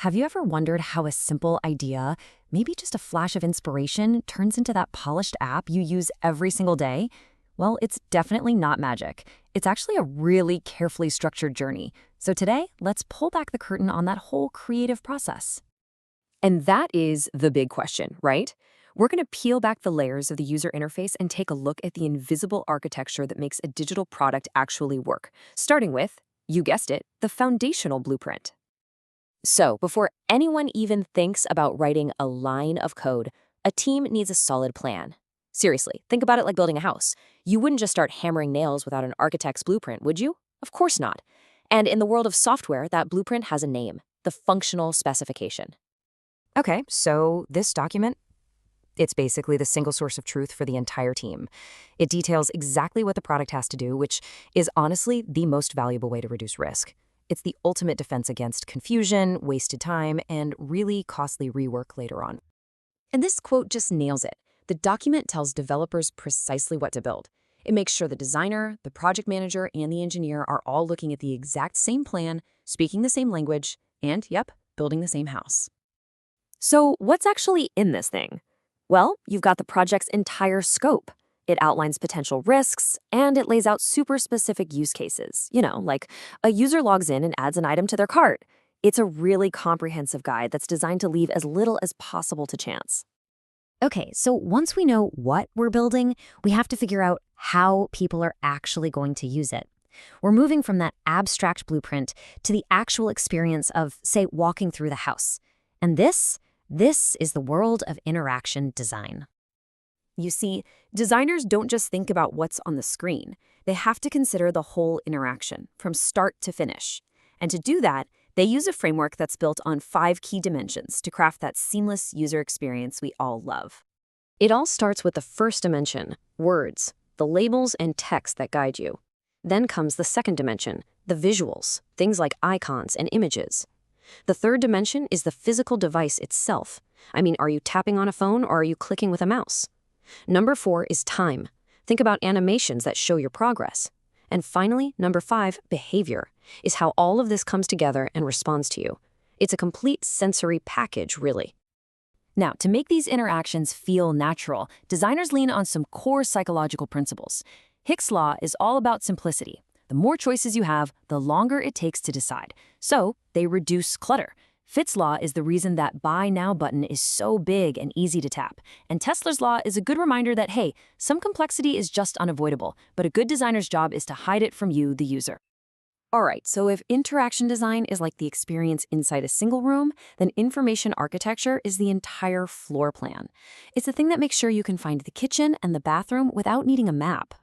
Have you ever wondered how a simple idea, maybe just a flash of inspiration, turns into that polished app you use every single day? Well, it's definitely not magic. It's actually a really carefully structured journey. So today, let's pull back the curtain on that whole creative process. And that is the big question, right? We're going to peel back the layers of the user interface and take a look at the invisible architecture that makes a digital product actually work, starting with, you guessed it, the foundational blueprint. So, before anyone even thinks about writing a line of code, a team needs a solid plan. Seriously, think about it like building a house. You wouldn't just start hammering nails without an architect's blueprint, would you? Of course not. And in the world of software, that blueprint has a name, the functional specification. Okay, so this document, it's basically the single source of truth for the entire team. It details exactly what the product has to do, which is honestly the most valuable way to reduce risk. It's the ultimate defense against confusion, wasted time, and really costly rework later on. And this quote just nails it. The document tells developers precisely what to build. It makes sure the designer, the project manager, and the engineer are all looking at the exact same plan, speaking the same language, and, yep, building the same house. So what's actually in this thing? Well, you've got the project's entire scope. It outlines potential risks, and it lays out super specific use cases. Like a user logs in and adds an item to their cart. It's a really comprehensive guide that's designed to leave as little as possible to chance. Okay, so once we know what we're building, we have to figure out how people are actually going to use it. We're moving from that abstract blueprint to the actual experience of, say, walking through the house. And this is the world of interaction design. You see, designers don't just think about what's on the screen. They have to consider the whole interaction, from start to finish. And to do that, they use a framework that's built on 5 key dimensions to craft that seamless user experience we all love. It all starts with the first dimension, words, the labels and text that guide you. Then comes the second dimension, the visuals, things like icons and images. The third dimension is the physical device itself. Are you tapping on a phone or are you clicking with a mouse? Number 4 is time. Think about animations that show your progress. And finally, number 5, behavior, is how all of this comes together and responds to you. It's a complete sensory package, really. Now, to make these interactions feel natural, designers lean on some core psychological principles. Hick's law is all about simplicity. The more choices you have, the longer it takes to decide. So, they reduce clutter. Fitt's law is the reason that Buy Now button is so big and easy to tap. And Tesler's law is a good reminder that, hey, some complexity is just unavoidable, but a good designer's job is to hide it from you, the user. All right, so if interaction design is like the experience inside a single room, then information architecture is the entire floor plan. It's the thing that makes sure you can find the kitchen and the bathroom without needing a map.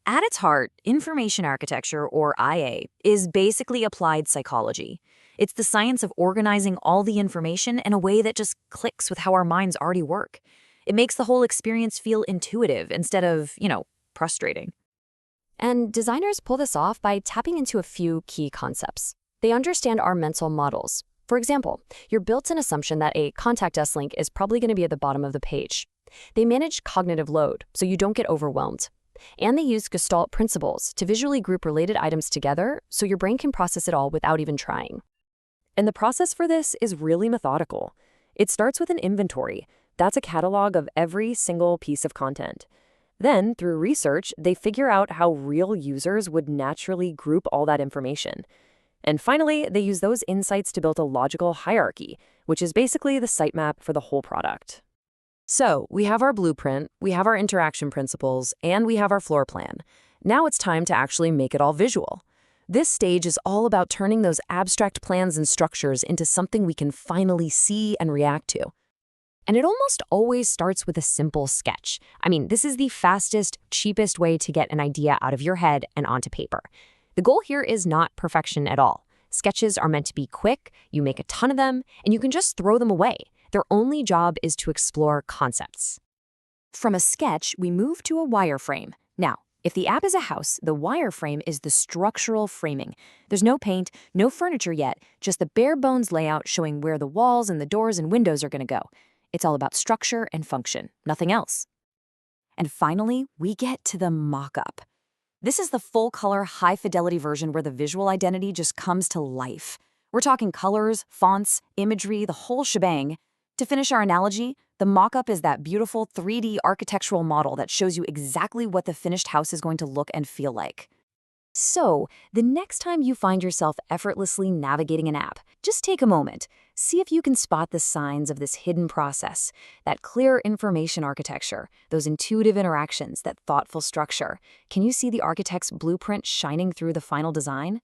At its heart, information architecture, or IA, is basically applied psychology. It's the science of organizing all the information in a way that just clicks with how our minds already work. It makes the whole experience feel intuitive instead of, frustrating. And designers pull this off by tapping into a few key concepts. They understand our mental models. For example, your built-in assumption that a contact us link is probably going to be at the bottom of the page. They manage cognitive load so you don't get overwhelmed. And they use Gestalt principles to visually group related items together so your brain can process it all without even trying. And the process for this is really methodical. It starts with an inventory. That's a catalog of every single piece of content. Then, through research, they figure out how real users would naturally group all that information. And finally, they use those insights to build a logical hierarchy, which is basically the sitemap for the whole product. So, we have our blueprint, we have our interaction principles, and we have our floor plan. Now it's time to actually make it all visual. This stage is all about turning those abstract plans and structures into something we can finally see and react to. And it almost always starts with a simple sketch. This is the fastest, cheapest way to get an idea out of your head and onto paper. The goal here is not perfection at all. Sketches are meant to be quick, you make a ton of them, and you can just throw them away. Their only job is to explore concepts. From a sketch, we move to a wireframe. Now, if the app is a house, the wireframe is the structural framing. There's no paint, no furniture yet, just the bare bones layout showing where the walls and the doors and windows are going to go. It's all about structure and function, nothing else. And finally, we get to the mockup. This is the full-color, high-fidelity version where the visual identity just comes to life. We're talking colors, fonts, imagery, the whole shebang. To finish our analogy, the mockup is that beautiful 3D architectural model that shows you exactly what the finished house is going to look and feel like. So, the next time you find yourself effortlessly navigating an app, just take a moment. See if you can spot the signs of this hidden process, that clear information architecture, those intuitive interactions, that thoughtful structure. Can you see the architect's blueprint shining through the final design?